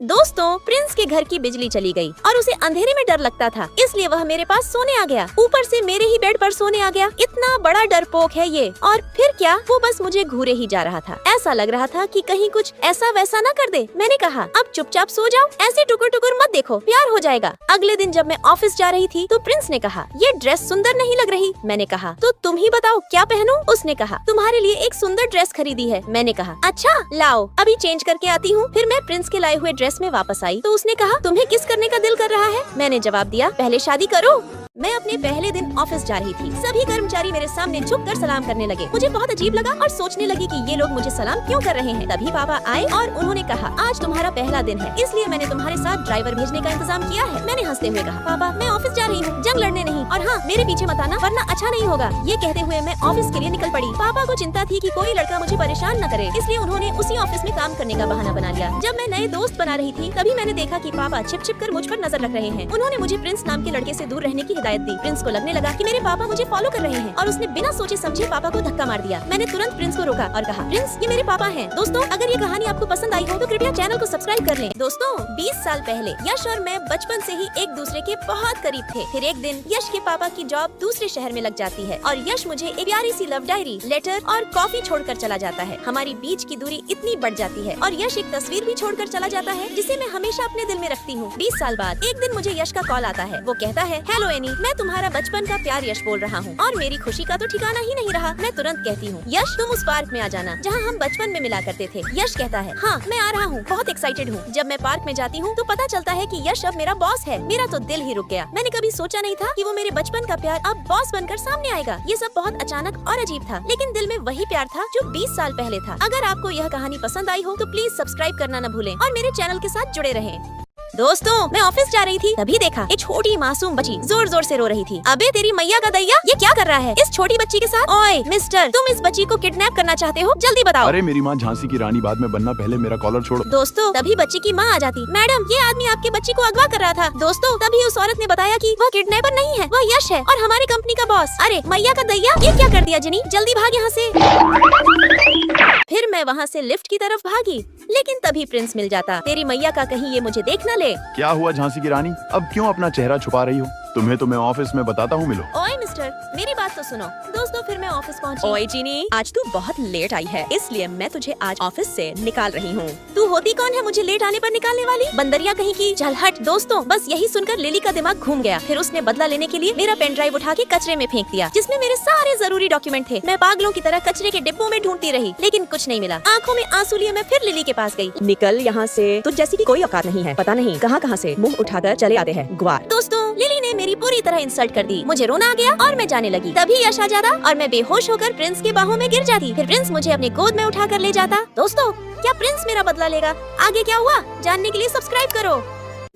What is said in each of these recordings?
दोस्तों, प्रिंस के घर की बिजली चली गई और उसे अंधेरे में डर लगता था, इसलिए वह मेरे पास सोने आ गया। ऊपर से मेरे ही बेड पर सोने आ गया। इतना बड़ा डरपोक है ये। और फिर क्या, वो बस मुझे घूरे ही जा रहा था। ऐसा लग रहा था कि कहीं कुछ ऐसा वैसा ना कर दे। मैंने कहा, अब चुपचाप सो जाओ, ऐसे टुकुर टुकुर मत देखो, प्यार हो जाएगा। अगले दिन जब मैं ऑफिस जा रही थी तो प्रिंस ने कहा, ये ड्रेस सुंदर नहीं लग रही। मैंने कहा, तो तुम ही बताओ क्या पहनूं? उसने कहा, तुम्हारे लिए एक सुंदर ड्रेस खरीदी है। मैंने कहा, अच्छा लाओ, अभी चेंज करके आती हूँ। फिर मैं प्रिंस के लाए हुए ड्रेस में वापस आई तो उसने कहा, तुम्हें किस करने का दिल कर रहा है? मैंने जवाब दिया, पहले शादी करो। मैं अपने पहले दिन ऑफिस जा रही थी। सभी कर्मचारी मेरे सामने झुककर सलाम करने लगे। मुझे बहुत अजीब लगा और सोचने लगी कि ये लोग मुझे सलाम क्यों कर रहे हैं। तभी पापा आए और उन्होंने कहा, आज तुम्हारा पहला दिन है, इसलिए मैंने तुम्हारे साथ ड्राइवर भेजने का इंतजाम किया है। मैंने हंसते हुए कहा, पापा मैं ऑफिस जा रही हूँ, जंग लड़ने नहीं, और हाँ मेरे पीछे मत आना वरना अच्छा नहीं होगा। ये कहते हुए मैं ऑफिस के लिए निकल पड़ी। पापा को चिंता थी कि कोई लड़का मुझे परेशान न करे, इसलिए उन्होंने उसी ऑफिस में काम करने का बहाना बना लिया। जब मैं नए दोस्त बना रही थी तभी मैंने देखा कि पापा छिप छिप कर मुझ पर नजर रख रहे हैं। उन्होंने मुझे प्रिंस नाम के लड़के से दूर रहने की हिदायत दी। प्रिंस को लगने लगा कि मेरे पापा मुझे फॉलो कर रहे हैं और उसने बिना सोचे समझे पापा को धक्का मार दिया। मैंने तुरंत प्रिंस को रोका और कहा, प्रिंस ये मेरे पापा हैं। दोस्तों, अगर ये कहानी आपको पसंद आई हो तो कृपया चैनल को सब्सक्राइब कर लें। दोस्तों, 20 साल पहले यश और मैं बचपन से ही एक दूसरे के बहुत करीब थे। फिर एक दिन यश के पापा की जॉब दूसरे शहर में लग जाती है और यश मुझे एक प्यारी सी लव डायरी, लेटर और कॉफी छोड़कर चला जाता है। हमारी बीच की दूरी इतनी बढ़ जाती है और यश एक तस्वीर भी छोड़कर चला जाता है जिसे मैं हमेशा अपने दिल में रखती हूँ। 20 साल बाद एक दिन मुझे यश का कॉल आता है। वो कहता है, हेलो एनी, मैं तुम्हारा बचपन का प्यार यश बोल रहा हूँ। और मेरी खुशी का तो ठिकाना ही नहीं रहा। मैं तुरंत कहती हूँ, यश तुम उस पार्क में आ जाना जहाँ हम बचपन में मिला करते थे। यश कहता है, हाँ मैं आ रहा हूँ, बहुत एक्साइटेड हूँ। जब मैं पार्क में जाती हूँ तो पता चलता है कि यश अब मेरा बॉस है। मेरा तो दिल ही रुक गया। मैंने कभी सोचा नहीं था कि वो मेरे बचपन का प्यार अब बॉस बनकर सामने आएगा। ये सब बहुत अचानक और अजीब था, लेकिन दिल में वही प्यार था जो 20 साल पहले था। अगर आपको यह कहानी पसंद आई हो तो प्लीज सब्सक्राइब करना न भूलें और मेरे चैनल के साथ जुड़े रहें। दोस्तों, मैं ऑफिस जा रही थी, तभी देखा एक छोटी मासूम बच्ची जोर जोर से रो रही थी। अबे तेरी मैया का दैया, ये क्या कर रहा है इस छोटी बच्ची के साथ? ओए मिस्टर, तुम इस बच्ची को किडनैप करना चाहते हो? जल्दी बताओ। अरे मेरी माँ झांसी की रानी बाद में बनना, पहले मेरा कॉलर छोड़ो। दोस्तों, तभी बच्ची की माँ आ जाती। मैडम, ये आदमी आपके बच्ची को अगवा कर रहा था। दोस्तों, तभी उस औरत ने बताया कि वह किडनैपर नहीं है, वह यश है और हमारी कंपनी का बॉस। अरे मैया का दैया, ये क्या कर दिया जिनी, जल्दी भाग यहाँ से। फिर मैं वहाँ से लिफ्ट की तरफ भागी, लेकिन तभी प्रिंस मिल जाता। तेरी मैया का कहीं ये मुझे देख न ले। क्या हुआ झांसी की रानी, अब क्यों अपना चेहरा छुपा रही हो? तुम्हें तो मैं ऑफिस में बताता हूँ, मिलो। ओए मिस्टर, मेरी बात तो सुनो। दोस्तों, फिर मैं ऑफिस पहुंची। ओए जीनी, आज तू बहुत लेट आई है, इसलिए मैं तुझे आज ऑफिस से निकाल रही हूँ। तू होती कौन है मुझे लेट आने पर निकालने वाली? बंदरिया कहीं की। चल हट। दोस्तों, बस यही सुनकर लिली का दिमाग घूम गया। फिर उसने बदला लेने के लिए मेरा पेन ड्राइव उठा के कचरे में फेंक दिया, जिसमें मेरे सारे जरूरी डॉक्यूमेंट थे। मैं पागलों की तरह कचरे के डिब्बों में ढूंढती रही, लेकिन कुछ नहीं मिला। आंखों में आंसू लिए मैं फिर लिली के पास गई। निकल यहाँ से, तुझ जैसी की कोई औकात नहीं है। पता नहीं कहाँ से मुंह उठाकर चले आते हैं ग्वार। दोस्तों, लिली ने मेरी पूरी तरह इंसल्ट कर दी। मुझे रोना आ गया और मैं जाने लगी। तभी यश आ जाता और मैं बेहोश होकर प्रिंस के बाहों में गिर जाती। फिर प्रिंस मुझे अपनी गोद में उठाकर ले जाता। दोस्तों, क्या प्रिंस मेरा बदला लेगा? आगे क्या हुआ जानने के लिए सब्सक्राइब करो।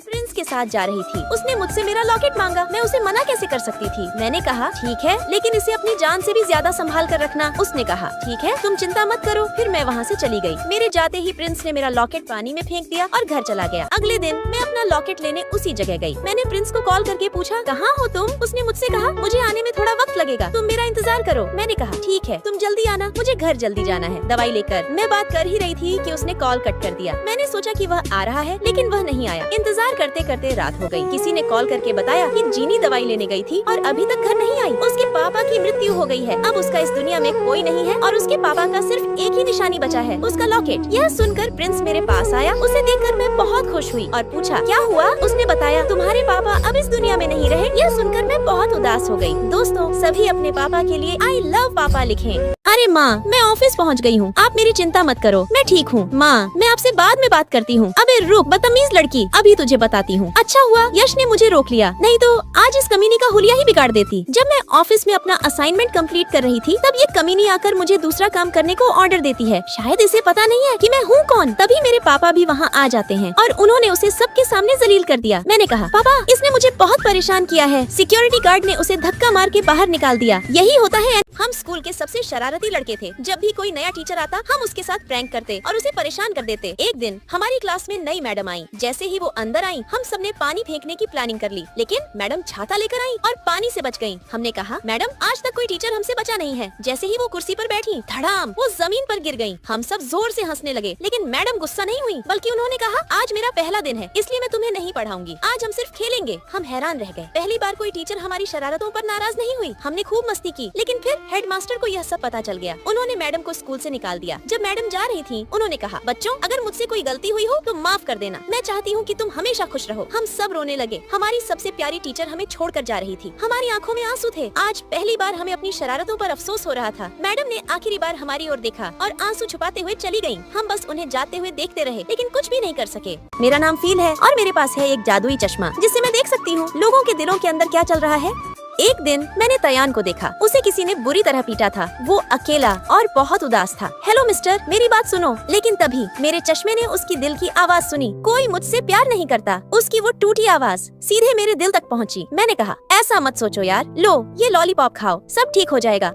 प्रिंस के साथ जा रही थी, उसने मुझसे मेरा लॉकेट मांगा। मैं उसे मना कैसे कर सकती थी? मैंने कहा, ठीक है, लेकिन इसे अपनी जान से भी ज्यादा संभाल कर रखना। उसने कहा, ठीक है, तुम चिंता मत करो। फिर मैं वहाँ से चली गई। मेरे जाते ही प्रिंस ने मेरा लॉकेट पानी में फेंक दिया और घर चला गया। अगले दिन मैं अपना लॉकेट लेने उसी जगह गई। मैंने प्रिंस को कॉल करके पूछा, कहाँ हो तुम? उसने मुझसे कहा, मुझे आने में थोड़ा वक्त लगेगा, तुम मेरा इंतजार करो। मैंने कहा, ठीक है, तुम जल्दी आना, मुझे घर जल्दी जाना है दवाई लेकर। मैं बात कर ही रही थी कि उसने कॉल कट कर दिया। मैंने सोचा कि वह आ रहा है, लेकिन वह नहीं आया। इंतजार करते करते रात हो गई। किसी ने कॉल करके बताया कि जीनी दवाई लेने गई थी और अभी तक घर नहीं आई। उसके पापा की मृत्यु हो गई है। अब उसका इस दुनिया में कोई नहीं है और उसके पापा का सिर्फ एक ही निशानी बचा है, उसका लॉकेट। यह सुनकर प्रिंस मेरे पास आया। उसे देखकर मैं बहुत खुश हुई और पूछा, क्या हुआ? उसने बताया, तुम्हारे पापा अब इस दुनिया में नहीं रहे। यह सुनकर मैं बहुत उदास हो गई। दोस्तों, सभी अपने पापा के लिए आई लव पापा लिखें। अरे माँ, मैं ऑफिस पहुँच गई हूँ, आप मेरी चिंता मत करो, मैं ठीक हूँ। माँ, मैं आपसे बाद में बात करती हूँ। अबे रुक बदतमीज लड़की, अभी तुझे बताती हूँ। अच्छा हुआ यश ने मुझे रोक लिया, नहीं तो आज इस कमीनी का हुलिया ही बिगाड़ देती। जब मैं ऑफिस में अपना असाइनमेंट कंप्लीट कर रही थी, तब ये कमीनी आकर मुझे दूसरा काम करने को ऑर्डर देती है। शायद इसे पता नहीं है कि मैं हूँ कौन। तभी मेरे पापा भी वहाँ आ जाते हैं और उन्होंने उसे सबके सामने जलील कर दिया। मैंने कहा, पापा इसने मुझे बहुत परेशान किया है। सिक्योरिटी गार्ड ने उसे धक्का मार के बाहर निकाल दिया। यही होता है, हम स्कूल के सबसे शरारती जादुई लड़के थे। जब भी कोई नया टीचर आता हम उसके साथ प्रैंक करते और उसे परेशान कर देते। एक दिन हमारी क्लास में नई मैडम आई। जैसे ही वो अंदर आई हम सबने पानी फेंकने की प्लानिंग कर ली, लेकिन मैडम छाता लेकर आई और पानी से बच गयी। हमने कहा मैडम आज तक कोई टीचर हमसे बचा नहीं है। जैसे ही वो कुर्सी पर बैठी धड़ाम वो जमीन पर गिर गयी। हम सब जोर से हंसने लगे, लेकिन मैडम गुस्सा नहीं हुई, बल्कि उन्होंने कहा आज मेरा पहला दिन है इसलिए मैं तुम्हें नहीं पढ़ाऊंगी, आज हम सिर्फ खेलेंगे। हम हैरान रह गए। पहली बार कोई टीचर हमारी शरारतों पर नाराज नहीं हुई। हमने खूब मस्ती की, लेकिन फिर हेडमास्टर को यह सब पता चल गया। उन्होंने मैडम को स्कूल से निकाल दिया। जब मैडम जा रही थी उन्होंने कहा बच्चों अगर मुझसे कोई गलती हुई हो तो माफ कर देना, मैं चाहती हूँ कि तुम हमेशा खुश रहो। हम सब रोने लगे। हमारी सबसे प्यारी टीचर हमें छोड़कर जा रही थी। हमारी आंखों में आंसू थे। आज पहली बार हमें अपनी शरारतों पर अफसोस हो रहा था। मैडम ने आखिरी बार हमारी ओर देखा और आंसू छुपाते हुए चली गयी। हम बस उन्हें जाते हुए देखते रहे, लेकिन कुछ भी नहीं कर सके। मेरा नाम फील है और मेरे पास है एक जादुई चश्मा जिससे मैं देख सकती हूँ लोगों के दिलों के अंदर क्या चल रहा है। एक दिन मैंने तयान को देखा। उसे किसी ने बुरी तरह पीटा था। वो अकेला और बहुत उदास था। हेलो मिस्टर, मेरी बात सुनो। लेकिन तभी मेरे चश्मे ने उसकी दिल की आवाज सुनी। कोई मुझसे प्यार नहीं करता। उसकी वो टूटी आवाज सीधे मेरे दिल तक पहुंची। मैंने कहा ऐसा मत सोचो यार, लो ये लॉलीपॉप खाओ, सब ठीक हो जाएगा।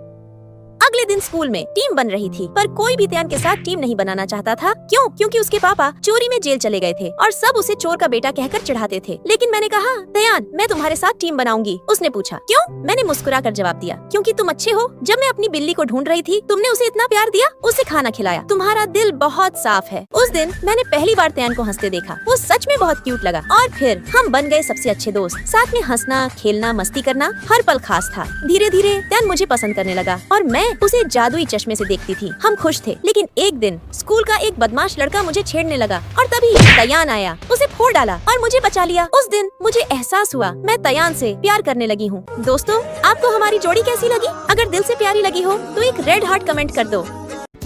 अगले दिन स्कूल में टीम बन रही थी, पर कोई भी तयान के साथ टीम नहीं बनाना चाहता था। क्यों? क्योंकि उसके पापा चोरी में जेल चले गए थे और सब उसे चोर का बेटा कहकर चिढ़ाते थे। लेकिन मैंने कहा तयान मैं तुम्हारे साथ टीम बनाऊंगी। उसने पूछा क्यों? मैंने मुस्कुराकर जवाब दिया क्योंकि तुम अच्छे हो। जब मैं अपनी बिल्ली को ढूंढ रही थी तुमने उसे इतना प्यार दिया, उसे खाना खिलाया। तुम्हारा दिल बहुत साफ है। उस दिन मैंने पहली बार तयान को हंसते देखा। वो सच में बहुत क्यूट लगा और फिर हम बन गए सबसे अच्छे दोस्त। साथ में हंसना, खेलना, मस्ती करना हर पल खास था। धीरे धीरे तयान मुझे पसंद करने लगा और मैं उसे जादुई चश्मे से देखती थी। हम खुश थे, लेकिन एक दिन स्कूल का एक बदमाश लड़का मुझे छेड़ने लगा और तभी तयान आया, उसे फोड़ डाला और मुझे बचा लिया। उस दिन मुझे एहसास हुआ मैं तयान से प्यार करने लगी हूँ। दोस्तों आपको हमारी जोड़ी कैसी लगी? अगर दिल से प्यारी लगी हो तो एक रेड हार्ट कमेंट कर दो।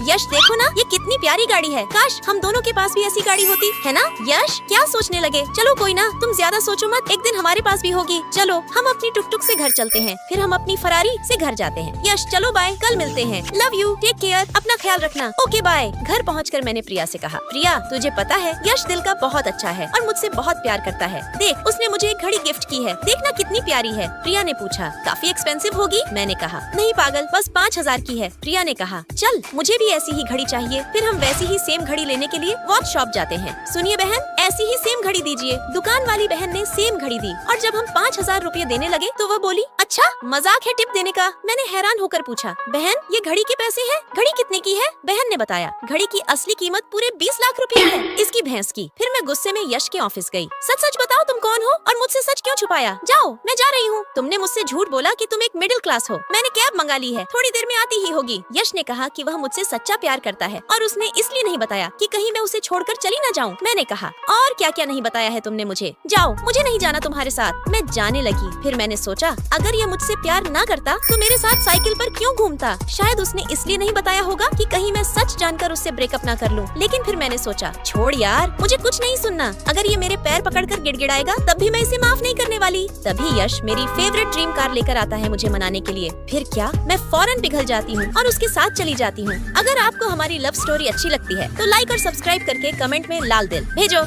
यश देखो ना ये कितनी प्यारी गाड़ी है। काश हम दोनों के पास भी ऐसी गाड़ी होती, है ना? यश क्या सोचने लगे? चलो कोई ना, तुम ज्यादा सोचो मत, एक दिन हमारे पास भी होगी। चलो हम अपनी टुक टुक से घर चलते हैं, फिर हम अपनी फरारी से घर जाते हैं। यश चलो बाय, कल मिलते हैं। लव यू, टेक केयर, अपना ख्याल रखना। Okay bye. घर पहुंचकर मैंने प्रिया से कहा प्रिया तुझे पता है यश दिल का बहुत अच्छा है और मुझसे बहुत प्यार करता है। देख उसने मुझे एक घड़ी गिफ्ट की है, देखना कितनी प्यारी है। प्रिया ने पूछा काफी एक्सपेंसिव होगी? मैंने कहा नहीं पागल, बस 5000 की है। प्रिया ने कहा चल मुझे भी ऐसी ही घड़ी चाहिए। फिर हम वैसी ही सेम घड़ी लेने के लिए वॉच शॉप जाते हैं। सुनिए बहन ऐसी ही सेम घड़ी दीजिए। दुकान वाली बहन ने सेम घड़ी दी और जब हम 5000 रुपए देने लगे तो वह बोली अच्छा मजाक है टिप देने का। मैंने हैरान होकर पूछा बहन ये घड़ी के पैसे हैं? घड़ी कितने की है? बहन ने बताया घड़ी की असली कीमत पूरे 20 लाख रुपए है, इसकी भैंस की। फिर मैं गुस्से में यश के ऑफिस गई। सच सच बताओ तुम कौन हो और मुझसे सच क्यों छुपाया? जाओ मैं जा रही हूँ। तुमने मुझसे झूठ बोला कि तुम एक मिडिल क्लास हो। मैंने कैब मंगा ली है, थोड़ी देर में आती ही होगी। यश ने कहा कि वह मुझसे सच्चा प्यार करता है और उसने इसलिए नहीं बताया कि कहीं मैं उसे छोड़कर चली न जाऊं। मैंने कहा और क्या क्या नहीं बताया है तुमने मुझे? जाओ मुझे नहीं जाना तुम्हारे साथ। मैं जाने लगी। फिर मैंने सोचा अगर ये मुझसे प्यार ना करता तो मेरे साथ साइकिल पर क्यों घूमता? शायद उसने इसलिए नहीं बताया होगा कि कहीं मैं सच जानकर उससे ब्रेकअप ना कर लूं। लेकिन फिर मैंने सोचा छोड़ यार मुझे कुछ नहीं सुनना। अगर ये मेरे पैर पकड़कर गिड़गिड़ाएगा तब भी मैं इसे माफ नहीं करने वाली। तभी यश मेरी फेवरेट ड्रीम कार लेकर आता है मुझे मनाने के लिए। फिर क्या मैं फौरन पिघल जाती हूँ और उसके साथ चली जाती हूँ। अगर आपको हमारी लव स्टोरी अच्छी लगती है तो लाइक और सब्सक्राइब करके कमेंट में लाल दिल भेजो।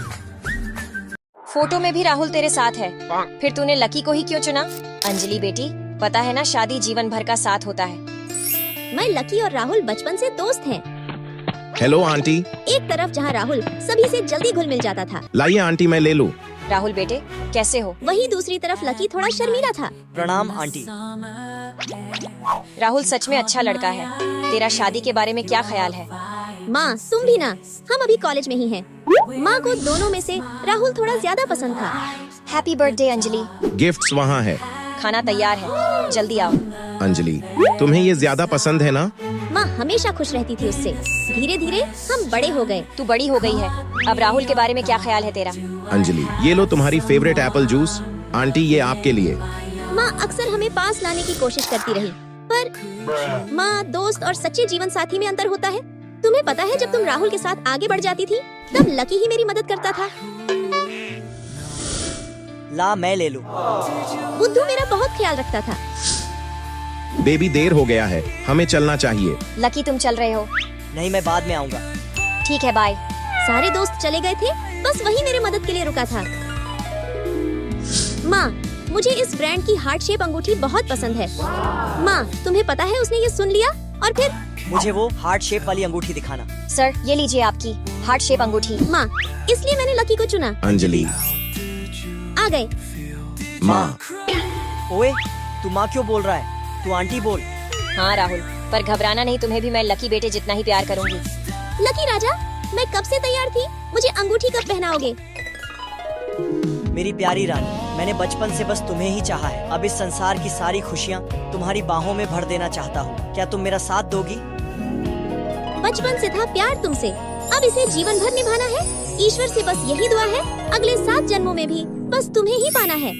फोटो में भी राहुल तेरे साथ है, फिर तूने लकी को ही क्यों चुना? अंजलि बेटी पता है ना शादी जीवन भर का साथ होता है। मैं लकी और राहुल बचपन से दोस्त हैं। Hello aunty. एक तरफ जहाँ राहुल सभी से जल्दी घुल मिल जाता था। लाइए आंटी मैं ले लूं। राहुल बेटे कैसे हो? वहीं दूसरी तरफ लकी थोड़ा शर्मीला था। प्रणाम आंटी। राहुल सच में अच्छा लड़का है। तेरा शादी के बारे में क्या ख्याल है? माँ तुम भी ना, हम अभी कॉलेज में ही हैं। माँ को दोनों में से राहुल थोड़ा ज्यादा पसंद था। Happy birthday Anjali. गिफ्ट्स वहाँ है। खाना तैयार है, जल्दी आओ। अंजलि तुम्हें ये ज्यादा पसंद है ना? माँ हमेशा खुश रहती थी उससे। धीरे धीरे हम बड़े हो गए। तू बड़ी हो गई है, अब राहुल के बारे में क्या ख्याल है तेरा? अंजलि ये लो तुम्हारी फेवरेट एप्पल जूस। आंटी ये आपके लिए। माँ अक्सर हमें पास लाने की कोशिश करती रही, पर माँ दोस्त और सच्चे जीवन साथी में अंतर होता है। तुम्हें पता है जब तुम राहुल के साथ आगे बढ़ जाती थी तब लकी ही मेरी मदद करता था। ला मैं ले लूं। बुद्धू मेरा बहुत ख्याल रखता था। बेबी देर हो गया है, हमें चलना चाहिए। लकी तुम चल रहे हो? नहीं मैं बाद में आऊंगा। ठीक है बाय। सारे दोस्त चले गए थे, बस वही मेरे मदद के लिए रुका था। माँ मुझे इस ब्रांड की हार्ट शेप अंगूठी बहुत पसंद है। माँ तुम्हें पता है उसने ये सुन लिया और फिर मुझे वो हार्ट शेप वाली अंगूठी दिखाना। सर ये लीजिए आपकी हार्ट शेप अंगूठी। माँ, इसलिए मैंने लकी को चुना। अंजलि, आ गए। माँ। ओए, तू माँ क्यों बोल रहा है? तू आंटी बोल। हाँ राहुल, पर घबराना नहीं, तुम्हें भी मैं लकी बेटे जितना ही प्यार करूंगी। लकी राजा, मैं कब से तैयार थी। मुझे अंगूठी कब पहनाओगे? मेरी प्यारी रानी, मैंने बचपन से बस तुम्हें ही चाहा है। अब इस संसार की सारी खुशियाँ तुम्हारी बाहों में भर देना चाहता हूँ। क्या तुम मेरा साथ दोगी? बचपन से था प्यार तुमसे, अब इसे जीवन भर निभाना है। ईश्वर से बस यही दुआ है, अगले 7 जन्मों में भी बस तुम्हें ही पाना है।